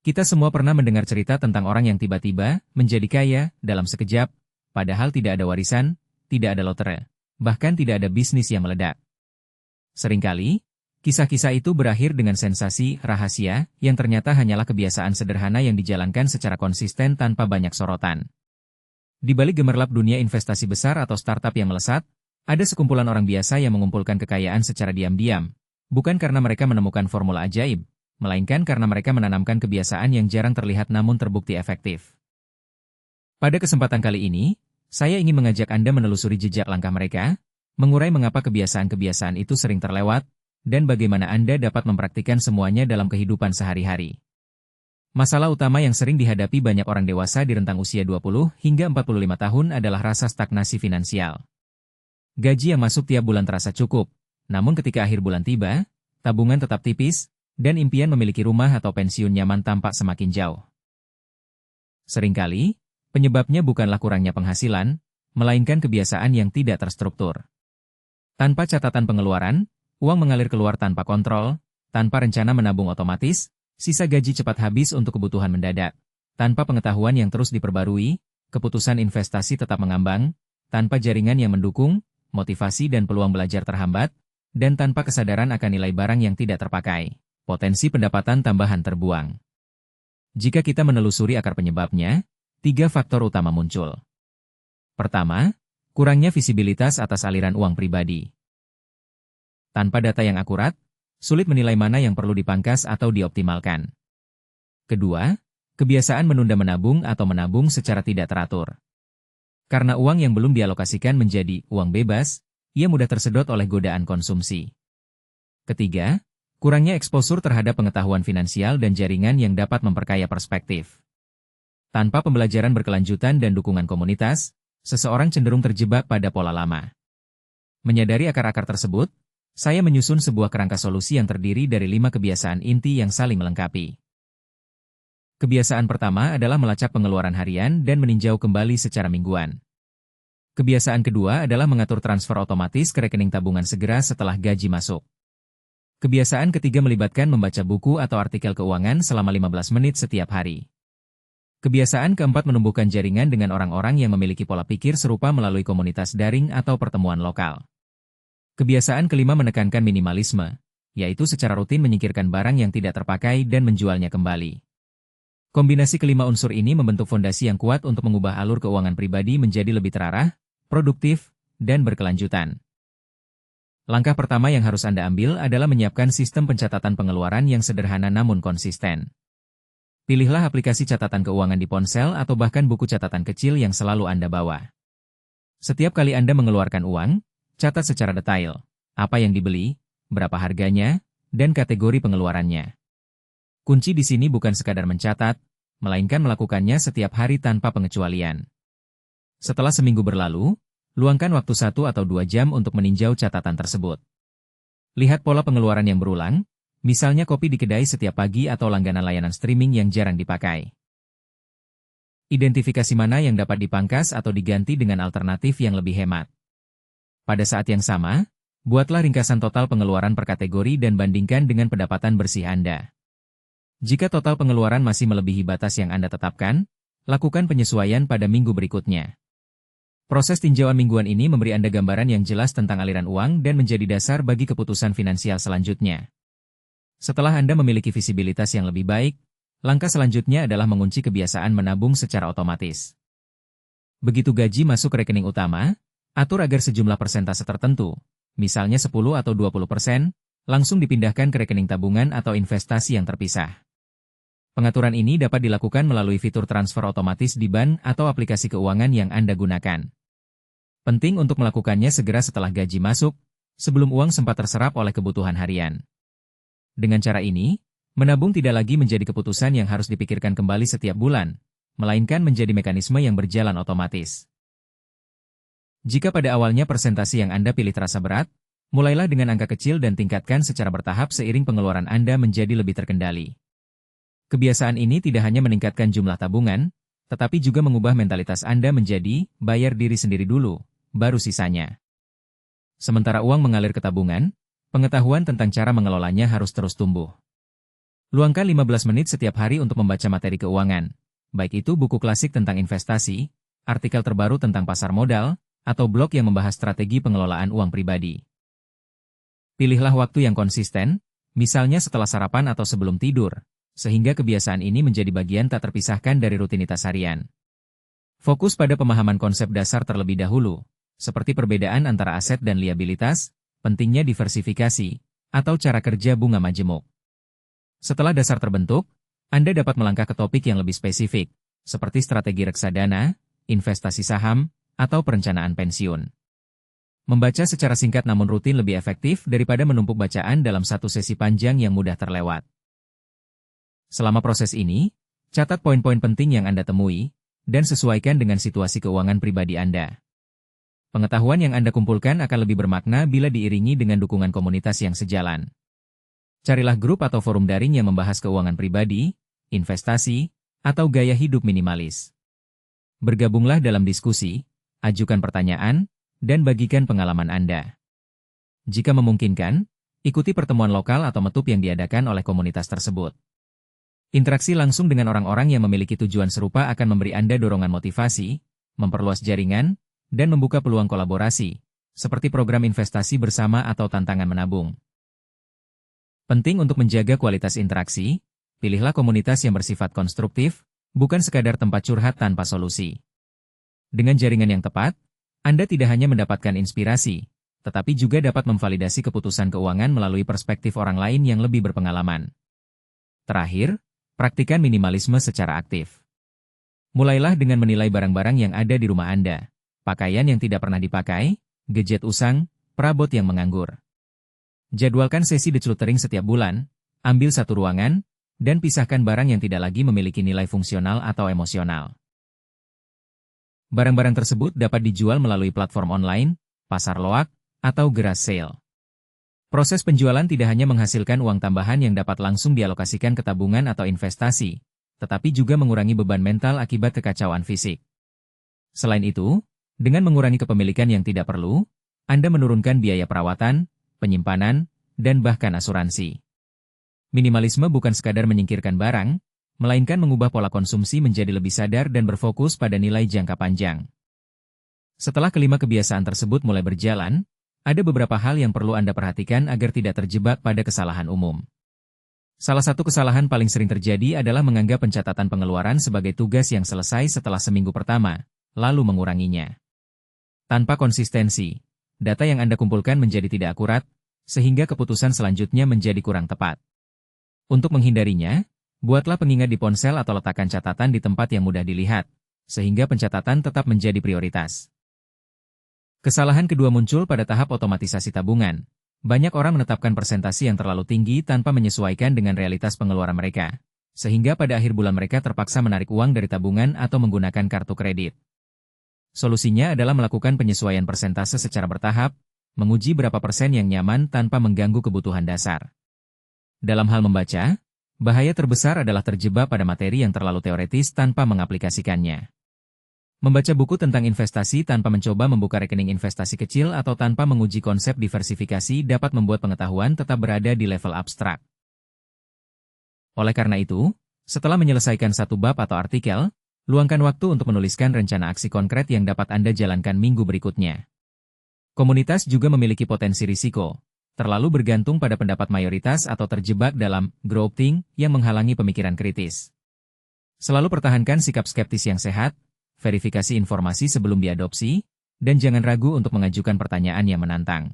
Kita semua pernah mendengar cerita tentang orang yang tiba-tiba menjadi kaya dalam sekejap, padahal tidak ada warisan, tidak ada lotre, bahkan tidak ada bisnis yang meledak. Seringkali, kisah-kisah itu berakhir dengan sensasi rahasia yang ternyata hanyalah kebiasaan sederhana yang dijalankan secara konsisten tanpa banyak sorotan. Di balik gemerlap dunia investasi besar atau startup yang melesat, ada sekumpulan orang biasa yang mengumpulkan kekayaan secara diam-diam, bukan karena mereka menemukan formula ajaib, melainkan karena mereka menanamkan kebiasaan yang jarang terlihat namun terbukti efektif. Pada kesempatan kali ini, saya ingin mengajak Anda menelusuri jejak langkah mereka, mengurai mengapa kebiasaan-kebiasaan itu sering terlewat, dan bagaimana Anda dapat mempraktikkan semuanya dalam kehidupan sehari-hari. Masalah utama yang sering dihadapi banyak orang dewasa di rentang usia 20 hingga 45 tahun adalah rasa stagnasi finansial. Gaji yang masuk tiap bulan terasa cukup, namun ketika akhir bulan tiba, tabungan tetap tipis, dan impian memiliki rumah atau pensiun nyaman tampak semakin jauh. Seringkali, penyebabnya bukanlah kurangnya penghasilan, melainkan kebiasaan yang tidak terstruktur. Tanpa catatan pengeluaran, uang mengalir keluar tanpa kontrol, tanpa rencana menabung otomatis, sisa gaji cepat habis untuk kebutuhan mendadak. Tanpa pengetahuan yang terus diperbarui, keputusan investasi tetap mengambang, tanpa jaringan yang mendukung, motivasi dan peluang belajar terhambat, dan tanpa kesadaran akan nilai barang yang tidak terpakai, potensi pendapatan tambahan terbuang. Jika kita menelusuri akar penyebabnya, 3 faktor utama muncul. Pertama, kurangnya visibilitas atas aliran uang pribadi. Tanpa data yang akurat, sulit menilai mana yang perlu dipangkas atau dioptimalkan. Kedua, kebiasaan menunda menabung atau menabung secara tidak teratur. Karena uang yang belum dialokasikan menjadi uang bebas, ia mudah tersedot oleh godaan konsumsi. Ketiga, kurangnya eksposur terhadap pengetahuan finansial dan jaringan yang dapat memperkaya perspektif. Tanpa pembelajaran berkelanjutan dan dukungan komunitas, seseorang cenderung terjebak pada pola lama. Menyadari akar-akar tersebut, saya menyusun sebuah kerangka solusi yang terdiri dari 5 kebiasaan inti yang saling melengkapi. Kebiasaan pertama adalah melacak pengeluaran harian dan meninjau kembali secara mingguan. Kebiasaan kedua adalah mengatur transfer otomatis ke rekening tabungan segera setelah gaji masuk. Kebiasaan ketiga melibatkan membaca buku atau artikel keuangan selama 15 menit setiap hari. Kebiasaan keempat menumbuhkan jaringan dengan orang-orang yang memiliki pola pikir serupa melalui komunitas daring atau pertemuan lokal. Kebiasaan kelima menekankan minimalisme, yaitu secara rutin menyingkirkan barang yang tidak terpakai dan menjualnya kembali. Kombinasi kelima unsur ini membentuk fondasi yang kuat untuk mengubah alur keuangan pribadi menjadi lebih terarah, produktif, dan berkelanjutan. Langkah pertama yang harus Anda ambil adalah menyiapkan sistem pencatatan pengeluaran yang sederhana namun konsisten. Pilihlah aplikasi catatan keuangan di ponsel atau bahkan buku catatan kecil yang selalu Anda bawa. Setiap kali Anda mengeluarkan uang, catat secara detail apa yang dibeli, berapa harganya, dan kategori pengeluarannya. Kunci di sini bukan sekadar mencatat, melainkan melakukannya setiap hari tanpa pengecualian. Setelah seminggu berlalu, luangkan waktu 1 atau 2 jam untuk meninjau catatan tersebut. Lihat pola pengeluaran yang berulang, misalnya kopi di kedai setiap pagi atau langganan layanan streaming yang jarang dipakai. Identifikasi mana yang dapat dipangkas atau diganti dengan alternatif yang lebih hemat. Pada saat yang sama, buatlah ringkasan total pengeluaran per kategori dan bandingkan dengan pendapatan bersih Anda. Jika total pengeluaran masih melebihi batas yang Anda tetapkan, lakukan penyesuaian pada minggu berikutnya. Proses tinjauan mingguan ini memberi Anda gambaran yang jelas tentang aliran uang dan menjadi dasar bagi keputusan finansial selanjutnya. Setelah Anda memiliki visibilitas yang lebih baik, langkah selanjutnya adalah mengunci kebiasaan menabung secara otomatis. Begitu gaji masuk ke rekening utama, atur agar sejumlah persentase tertentu, misalnya 10 atau 20%, langsung dipindahkan ke rekening tabungan atau investasi yang terpisah. Pengaturan ini dapat dilakukan melalui fitur transfer otomatis di bank atau aplikasi keuangan yang Anda gunakan. Penting untuk melakukannya segera setelah gaji masuk, sebelum uang sempat terserap oleh kebutuhan harian. Dengan cara ini, menabung tidak lagi menjadi keputusan yang harus dipikirkan kembali setiap bulan, melainkan menjadi mekanisme yang berjalan otomatis. Jika pada awalnya persentase yang Anda pilih terasa berat, mulailah dengan angka kecil dan tingkatkan secara bertahap seiring pengeluaran Anda menjadi lebih terkendali. Kebiasaan ini tidak hanya meningkatkan jumlah tabungan, tetapi juga mengubah mentalitas Anda menjadi bayar diri sendiri dulu, baru sisanya. Sementara uang mengalir ke tabungan, pengetahuan tentang cara mengelolanya harus terus tumbuh. Luangkan 15 menit setiap hari untuk membaca materi keuangan, baik itu buku klasik tentang investasi, artikel terbaru tentang pasar modal, atau blog yang membahas strategi pengelolaan uang pribadi. Pilihlah waktu yang konsisten, misalnya setelah sarapan atau sebelum tidur, sehingga kebiasaan ini menjadi bagian tak terpisahkan dari rutinitas harian. Fokus pada pemahaman konsep dasar terlebih dahulu, seperti perbedaan antara aset dan liabilitas, pentingnya diversifikasi, atau cara kerja bunga majemuk. Setelah dasar terbentuk, Anda dapat melangkah ke topik yang lebih spesifik, seperti strategi reksadana, investasi saham, atau perencanaan pensiun. Membaca secara singkat namun rutin lebih efektif daripada menumpuk bacaan dalam satu sesi panjang yang mudah terlewat. Selama proses ini, catat poin-poin penting yang Anda temui, dan sesuaikan dengan situasi keuangan pribadi Anda. Pengetahuan yang Anda kumpulkan akan lebih bermakna bila diiringi dengan dukungan komunitas yang sejalan. Carilah grup atau forum daring yang membahas keuangan pribadi, investasi, atau gaya hidup minimalis. Bergabunglah dalam diskusi, ajukan pertanyaan, dan bagikan pengalaman Anda. Jika memungkinkan, ikuti pertemuan lokal atau meetup yang diadakan oleh komunitas tersebut. Interaksi langsung dengan orang-orang yang memiliki tujuan serupa akan memberi Anda dorongan motivasi, memperluas jaringan, dan membuka peluang kolaborasi, seperti program investasi bersama atau tantangan menabung. Penting untuk menjaga kualitas interaksi, pilihlah komunitas yang bersifat konstruktif, bukan sekadar tempat curhat tanpa solusi. Dengan jaringan yang tepat, Anda tidak hanya mendapatkan inspirasi, tetapi juga dapat memvalidasi keputusan keuangan melalui perspektif orang lain yang lebih berpengalaman. Terakhir, praktikan minimalisme secara aktif. Mulailah dengan menilai barang-barang yang ada di rumah Anda, pakaian yang tidak pernah dipakai, gadget usang, perabot yang menganggur. Jadwalkan sesi decluttering setiap bulan, ambil satu ruangan, dan pisahkan barang yang tidak lagi memiliki nilai fungsional atau emosional. Barang-barang tersebut dapat dijual melalui platform online, pasar loak, atau garage sale. Proses penjualan tidak hanya menghasilkan uang tambahan yang dapat langsung dialokasikan ke tabungan atau investasi, tetapi juga mengurangi beban mental akibat kekacauan fisik. Selain itu, dengan mengurangi kepemilikan yang tidak perlu, Anda menurunkan biaya perawatan, penyimpanan, dan bahkan asuransi. Minimalisme bukan sekadar menyingkirkan barang, melainkan mengubah pola konsumsi menjadi lebih sadar dan berfokus pada nilai jangka panjang. Setelah kelima kebiasaan tersebut mulai berjalan, ada beberapa hal yang perlu Anda perhatikan agar tidak terjebak pada kesalahan umum. Salah satu kesalahan paling sering terjadi adalah menganggap pencatatan pengeluaran sebagai tugas yang selesai setelah seminggu pertama, lalu menguranginya. Tanpa konsistensi, data yang Anda kumpulkan menjadi tidak akurat, sehingga keputusan selanjutnya menjadi kurang tepat. Untuk menghindarinya, buatlah pengingat di ponsel atau letakkan catatan di tempat yang mudah dilihat, sehingga pencatatan tetap menjadi prioritas. Kesalahan kedua muncul pada tahap otomatisasi tabungan. Banyak orang menetapkan persentase yang terlalu tinggi tanpa menyesuaikan dengan realitas pengeluaran mereka, sehingga pada akhir bulan mereka terpaksa menarik uang dari tabungan atau menggunakan kartu kredit. Solusinya adalah melakukan penyesuaian persentase secara bertahap, menguji berapa persen yang nyaman tanpa mengganggu kebutuhan dasar. Dalam hal membaca, bahaya terbesar adalah terjebak pada materi yang terlalu teoretis tanpa mengaplikasikannya. Membaca buku tentang investasi tanpa mencoba membuka rekening investasi kecil atau tanpa menguji konsep diversifikasi dapat membuat pengetahuan tetap berada di level abstrak. Oleh karena itu, setelah menyelesaikan satu bab atau artikel, luangkan waktu untuk menuliskan rencana aksi konkret yang dapat Anda jalankan minggu berikutnya. Komunitas juga memiliki potensi risiko, terlalu bergantung pada pendapat mayoritas atau terjebak dalam groupthink yang menghalangi pemikiran kritis. Selalu pertahankan sikap skeptis yang sehat, verifikasi informasi sebelum diadopsi, dan jangan ragu untuk mengajukan pertanyaan yang menantang.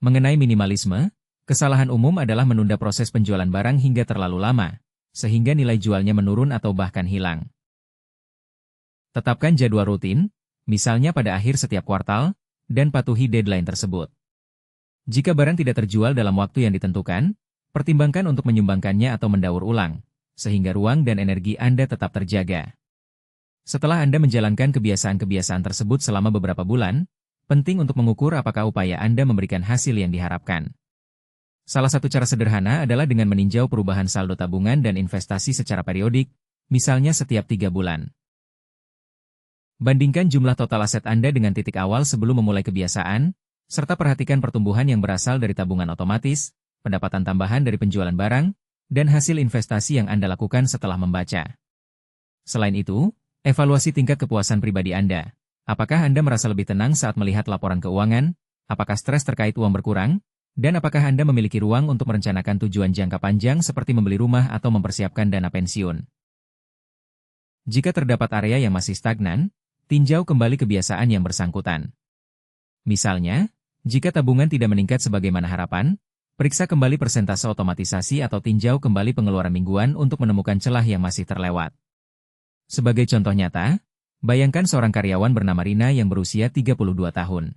Mengenai minimalisme, kesalahan umum adalah menunda proses penjualan barang hingga terlalu lama, sehingga nilai jualnya menurun atau bahkan hilang. Tetapkan jadwal rutin, misalnya pada akhir setiap kuartal, dan patuhi deadline tersebut. Jika barang tidak terjual dalam waktu yang ditentukan, pertimbangkan untuk menyumbangkannya atau mendaur ulang, sehingga ruang dan energi Anda tetap terjaga. Setelah Anda menjalankan kebiasaan-kebiasaan tersebut selama beberapa bulan, penting untuk mengukur apakah upaya Anda memberikan hasil yang diharapkan. Salah satu cara sederhana adalah dengan meninjau perubahan saldo tabungan dan investasi secara periodik, misalnya setiap 3 bulan. Bandingkan jumlah total aset Anda dengan titik awal sebelum memulai kebiasaan, serta perhatikan pertumbuhan yang berasal dari tabungan otomatis, pendapatan tambahan dari penjualan barang, dan hasil investasi yang Anda lakukan setelah membaca. Selain itu, evaluasi tingkat kepuasan pribadi Anda. Apakah Anda merasa lebih tenang saat melihat laporan keuangan? Apakah stres terkait uang berkurang? Dan apakah Anda memiliki ruang untuk merencanakan tujuan jangka panjang seperti membeli rumah atau mempersiapkan dana pensiun? Jika terdapat area yang masih stagnan, tinjau kembali kebiasaan yang bersangkutan. Misalnya, jika tabungan tidak meningkat sebagaimana harapan, periksa kembali persentase otomatisasi atau tinjau kembali pengeluaran mingguan untuk menemukan celah yang masih terlewat. Sebagai contoh nyata, bayangkan seorang karyawan bernama Rina yang berusia 32 tahun.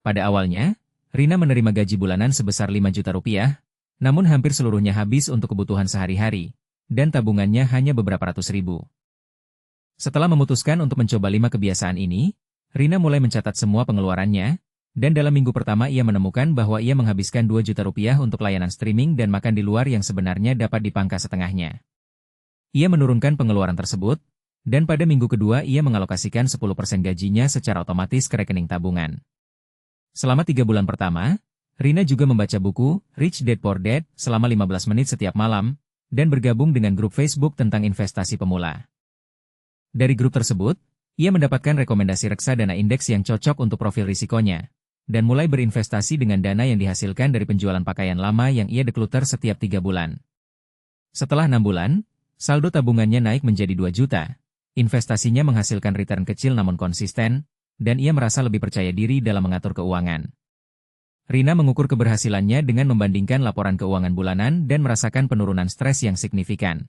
Pada awalnya, Rina menerima gaji bulanan sebesar 5 juta rupiah, namun hampir seluruhnya habis untuk kebutuhan sehari-hari, dan tabungannya hanya beberapa ratus ribu. Setelah memutuskan untuk mencoba 5 kebiasaan ini, Rina mulai mencatat semua pengeluarannya, dan dalam minggu pertama ia menemukan bahwa ia menghabiskan 2 juta rupiah untuk layanan streaming dan makan di luar yang sebenarnya dapat dipangkas setengahnya. Ia menurunkan pengeluaran tersebut, dan pada minggu kedua ia mengalokasikan 10% gajinya secara otomatis ke rekening tabungan. Selama 3 bulan pertama, Rina juga membaca buku Rich Dad Poor Dad selama 15 menit setiap malam, dan bergabung dengan grup Facebook tentang investasi pemula. Dari grup tersebut, ia mendapatkan rekomendasi reksadana indeks yang cocok untuk profil risikonya, dan mulai berinvestasi dengan dana yang dihasilkan dari penjualan pakaian lama yang ia declutter setiap 3 bulan. Setelah 6 bulan, saldo tabungannya naik menjadi 2 juta. Investasinya menghasilkan return kecil namun konsisten, dan ia merasa lebih percaya diri dalam mengatur keuangan. Rina mengukur keberhasilannya dengan membandingkan laporan keuangan bulanan dan merasakan penurunan stres yang signifikan.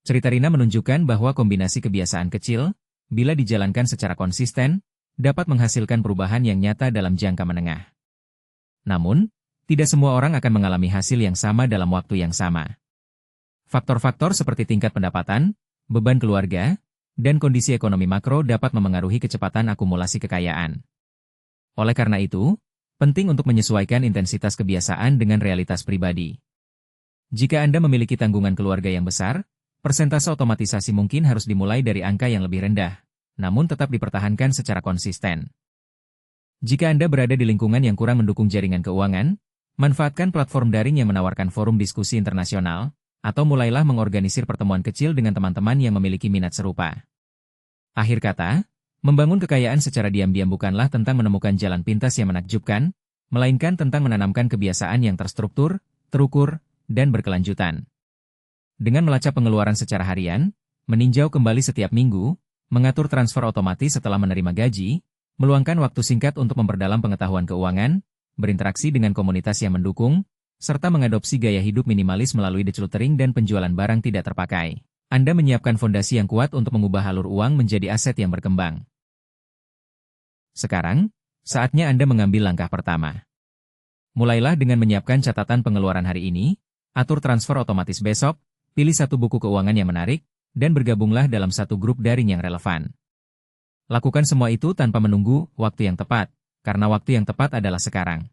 Cerita Rina menunjukkan bahwa kombinasi kebiasaan kecil, bila dijalankan secara konsisten, dapat menghasilkan perubahan yang nyata dalam jangka menengah. Namun, tidak semua orang akan mengalami hasil yang sama dalam waktu yang sama. Faktor-faktor seperti tingkat pendapatan, beban keluarga, dan kondisi ekonomi makro dapat memengaruhi kecepatan akumulasi kekayaan. Oleh karena itu, penting untuk menyesuaikan intensitas kebiasaan dengan realitas pribadi. Jika Anda memiliki tanggungan keluarga yang besar, persentase otomatisasi mungkin harus dimulai dari angka yang lebih rendah, namun tetap dipertahankan secara konsisten. Jika Anda berada di lingkungan yang kurang mendukung jaringan keuangan, manfaatkan platform daring yang menawarkan forum diskusi internasional, atau mulailah mengorganisir pertemuan kecil dengan teman-teman yang memiliki minat serupa. Akhir kata, membangun kekayaan secara diam-diam bukanlah tentang menemukan jalan pintas yang menakjubkan, melainkan tentang menanamkan kebiasaan yang terstruktur, terukur, dan berkelanjutan. Dengan melacak pengeluaran secara harian, meninjau kembali setiap minggu, mengatur transfer otomatis setelah menerima gaji, meluangkan waktu singkat untuk memperdalam pengetahuan keuangan, berinteraksi dengan komunitas yang mendukung, serta mengadopsi gaya hidup minimalis melalui decluttering dan penjualan barang tidak terpakai. Anda menyiapkan fondasi yang kuat untuk mengubah alur uang menjadi aset yang berkembang. Sekarang, saatnya Anda mengambil langkah pertama. Mulailah dengan menyiapkan catatan pengeluaran hari ini, atur transfer otomatis besok, pilih satu buku keuangan yang menarik, dan bergabunglah dalam satu grup daring yang relevan. Lakukan semua itu tanpa menunggu waktu yang tepat, karena waktu yang tepat adalah sekarang.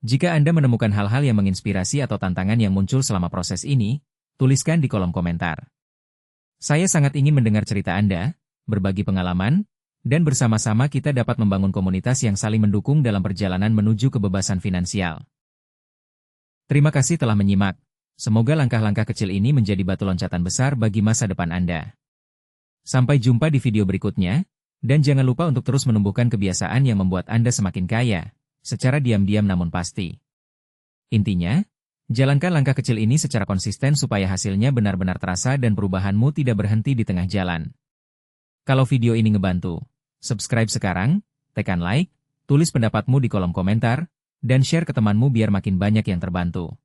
Jika Anda menemukan hal-hal yang menginspirasi atau tantangan yang muncul selama proses ini, tuliskan di kolom komentar. Saya sangat ingin mendengar cerita Anda, berbagi pengalaman, dan bersama-sama kita dapat membangun komunitas yang saling mendukung dalam perjalanan menuju kebebasan finansial. Terima kasih telah menyimak. Semoga langkah-langkah kecil ini menjadi batu loncatan besar bagi masa depan Anda. Sampai jumpa di video berikutnya, dan jangan lupa untuk terus menumbuhkan kebiasaan yang membuat Anda semakin kaya, secara diam-diam namun pasti. Intinya, jalankan langkah kecil ini secara konsisten supaya hasilnya benar-benar terasa dan perubahanmu tidak berhenti di tengah jalan. Kalau video ini ngebantu, subscribe sekarang, tekan like, tulis pendapatmu di kolom komentar, dan share ke temanmu biar makin banyak yang terbantu.